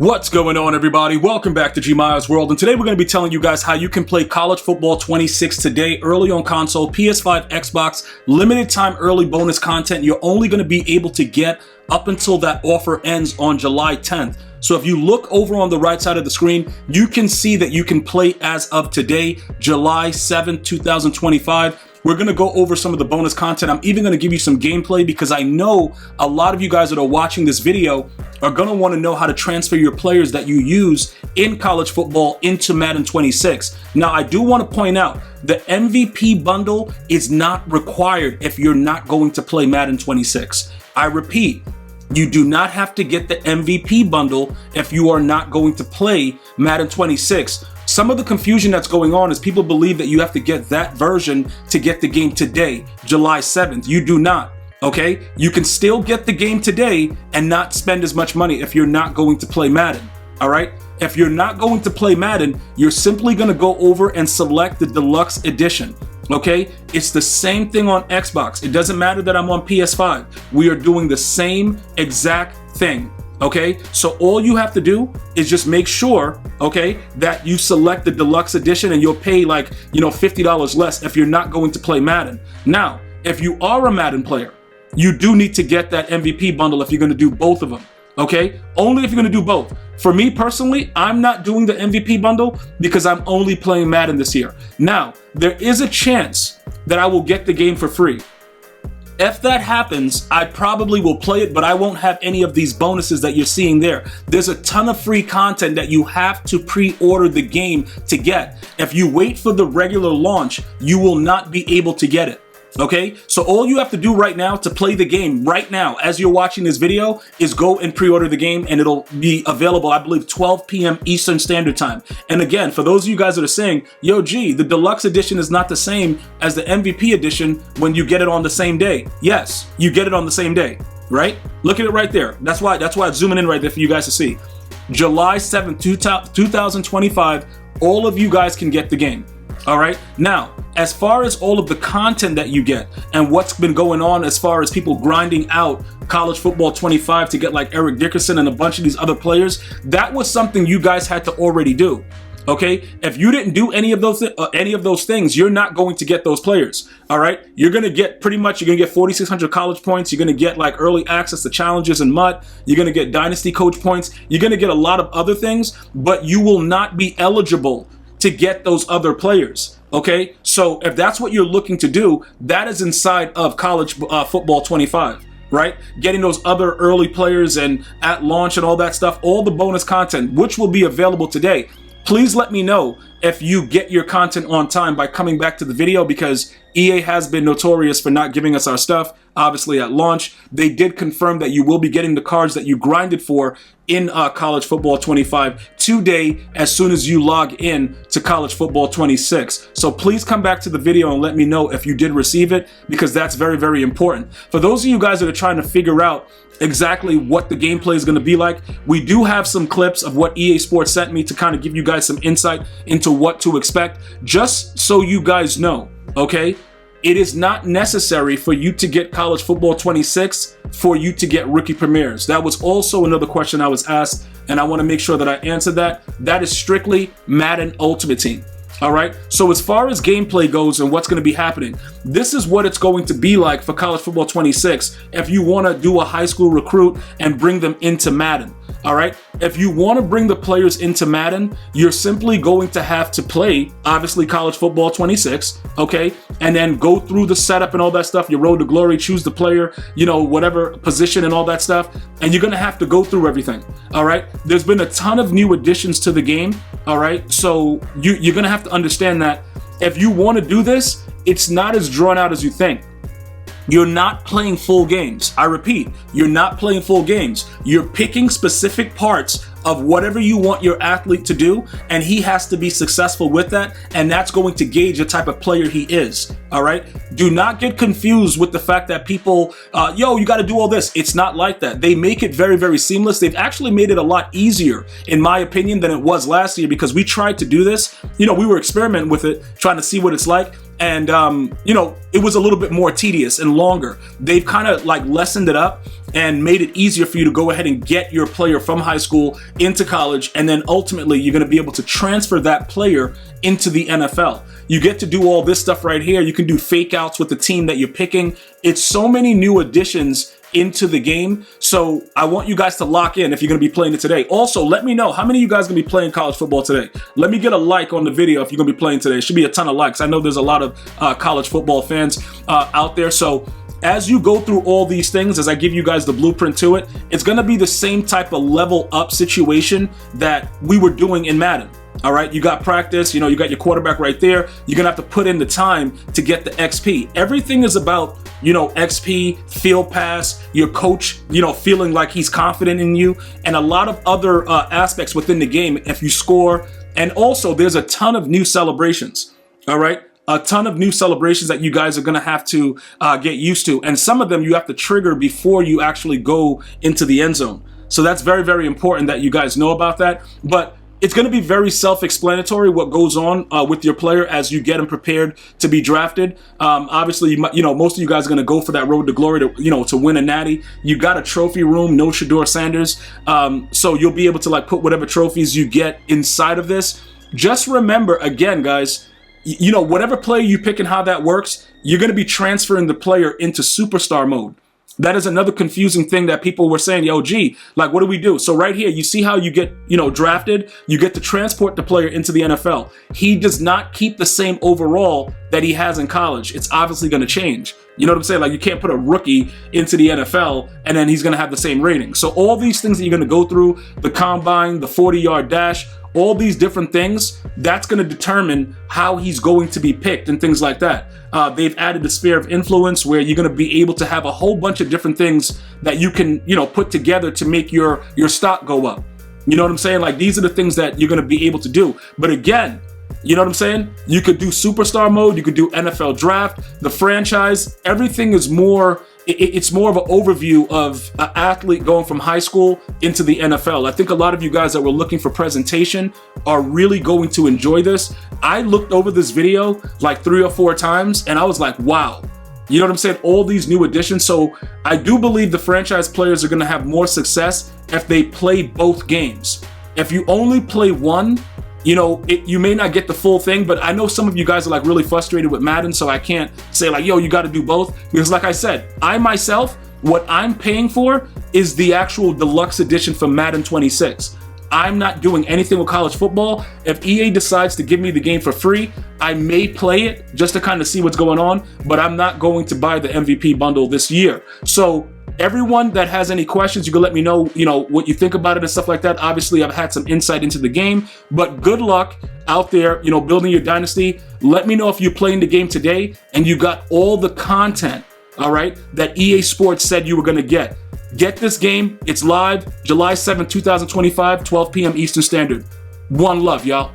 What's going on, everybody? Welcome back to GmiasWorld, and today we're going to be telling you guys how you can play College Football 26 today early on console, PS5, Xbox, limited time early bonus content you're only going to be able to get up until that offer ends on July 10th. So if you look over on the right side of the screen, you can see that you can play as of today, July 7th, 2025. We're going to go over some of the bonus content. I'm even going to give you some gameplay because I know a lot of you guys that are watching this video are going to want to know how to transfer your players that you use in college football into Madden 26. Now, I do want to point out the MVP bundle is not required if you're not going to play Madden 26. I repeat, you do not have to get the MVP bundle if you are not going to play Madden 26. Some of the confusion that's going on is people believe that you have to get that version to get the game today, July 7th. You do not, okay? You can still get the game today and not spend as much money if you're not going to play Madden, all right? If you're not going to play Madden, you're simply going to go over and select the deluxe edition, okay? It's the same thing on Xbox. It doesn't matter that I'm on PS5. We are doing the same exact thing. Okay, so all you have to do is just make sure, okay, that you select the deluxe edition and you'll pay like, $50 less if you're not going to play Madden. Now, if you are a Madden player, you do need to get that MVP bundle if you're going to do both of them. Okay, only if you're going to do both. For me personally, I'm not doing the MVP bundle because I'm only playing Madden this year. Now, there is a chance that I will get the game for free. If that happens, I probably will play it, but I won't have any of these bonuses that you're seeing there. There's a ton of free content that you have to pre-order the game to get. If you wait for the regular launch, you will not be able to get it. Okay, so all you have to do right now to play the game right now as you're watching this video is go and pre-order the game, and it'll be available, I believe, 12 p.m. Eastern Standard Time. And again, for those of you guys that are saying, yo, G, the deluxe edition is not the same as the MVP edition when you get it on the same day. Yes, you get it on the same day, right? Look at it right there. That's why it's zooming in right there for you guys to see. July 7th, 2025, all of you guys can get the game. All right. Now, as far as all of the content that you get and what's been going on as far as people grinding out College Football 25 to get like Eric Dickerson and a bunch of these other players, that was something you guys had to already do. Okay, if you didn't do any of those things, you're not going to get those players. All right, you're gonna get 4,600 college points. You're gonna get like early access to challenges and MUT. You're gonna get dynasty coach points. You're gonna get a lot of other things, but you will not be eligible to get those other players. Okay, so if that's what you're looking to do, that is inside of College Football 25, right? Getting those other early players and at launch and all that stuff, all the bonus content, which will be available today. Please let me know if you get your content on time by coming back to the video, because EA has been notorious for not giving us our stuff, obviously at launch. They did confirm that you will be getting the cards that you grinded for in College Football 25 today as soon as you log in to College Football 26. So please come back to the video and let me know if you did receive it, because that's very, very important. For those of you guys that are trying to figure out exactly what the gameplay is going to be like, we do have some clips of what EA Sports sent me to kind of give you guys some insight into what to expect, just so you guys know, okay? It is not necessary for you to get College Football 26 for you to get rookie premieres. That was also another question I was asked, and I want to make sure that I answer that. That is strictly Madden Ultimate Team. All right, so as far as gameplay goes and what's going to be happening, this is what it's going to be like for College Football 26 if you want to do a high school recruit and bring them into Madden. All right, if you want to bring the players into Madden, you're simply going to have to play, obviously, College Football 26, okay, and then go through the setup and all that stuff, your road to glory, choose the player, whatever position and all that stuff, and you're going to have to go through everything. All right, there's been a ton of new additions to the game. All right, so you're going to have to understand that if you want to do this, it's not as drawn out as you think. You're not playing full games. I repeat, you're not playing full games. You're picking specific parts of whatever you want your athlete to do, and he has to be successful with that, and that's going to gauge the type of player he is. All right, do not get confused with the fact that people you got to do all this. It's not like that. They make it very, very seamless. They've actually made it a lot easier, in my opinion, than it was last year, because we tried to do this. We were experimenting with it, trying to see what it's like, And, you know, it was a little bit more tedious and longer. They've kind of like lessened it up and made it easier for you to go ahead and get your player from high school into college. And then ultimately you're going to be able to transfer that player into the NFL. You get to do all this stuff right here. You can do fake outs with the team that you're picking. It's so many new additions into the game. So I want you guys to lock in if you're going to be playing it today. Also, let me know how many of you guys are going to be playing college football today. Let me get a like on the video if you're going to be playing today. It should be a ton of likes. I know there's a lot of college football fans out there. So as you go through all these things, as I give you guys the blueprint to it, it's going to be the same type of level up situation that we were doing in Madden. All right, you got practice, you know, you got your quarterback right there. You're gonna have to put in the time to get the XP. Everything is about, you know, XP, field pass, your coach, you know, feeling like he's confident in you, and a lot of other aspects within the game if you score. And also, there's a ton of new celebrations. All right, a ton of new celebrations that you guys are gonna have to get used to, and some of them you have to trigger before you actually go into the end zone. So that's very, very important that you guys know about that. But it's going to be very self-explanatory what goes on with your player as you get him prepared to be drafted. Obviously, you know, most of you guys are going to go for that road to glory to, you know, to win a natty. You got a trophy room, no Shador Sanders. So you'll be able to like put whatever trophies you get inside of this. Just remember, again, guys, you know, whatever player you pick and how that works, you're going to be transferring the player into superstar mode. That is another confusing thing that people were saying, yo, gee, like, what do we do? So right here, you see how you get, you know, drafted? You get to transport the player into the NFL. He does not keep the same overall that he has in college. It's obviously going to change. You know what I'm saying? Like, you can't put a rookie into the NFL and then he's going to have the same rating. So all these things that you're going to go through, the combine, the 40-yard dash, all these different things, that's going to determine how he's going to be picked and things like that. They've added the sphere of influence where you're going to be able to have a whole bunch of different things that you can, you know, put together to make your stock go up. You know what I'm saying? Like, these are the things that you're going to be able to do. But again, you know what I'm saying? You could do superstar mode. You could do NFL draft, the franchise. Everything is more, it's more of an overview of an athlete going from high school into the NFL. I think a lot of you guys that were looking for presentation are really going to enjoy this. I looked over this video like 3 or 4 times and I was like, wow. You know what I'm saying? All these new additions. So I do believe the franchise players are going to have more success if they play both games. If you only play one, you know, you may not get the full thing, but I know some of you guys are like really frustrated with Madden, so I can't say like, yo, you got to do both. Because like I said, I myself, what I'm paying for is the actual deluxe edition for Madden 26. I'm not doing anything with college football. If EA decides to give me the game for free, I may play it just to kind of see what's going on, but I'm not going to buy the MVP bundle this year. So everyone that has any questions, you can let me know, you know, what you think about it and stuff like that. Obviously, I've had some insight into the game, but good luck out there, you know, building your dynasty. Let me know if you're playing the game today and you got all the content, all right, that EA Sports said you were going to get. Get this game. It's live July 7th, 2025, 12 p.m. Eastern Standard. One love, y'all.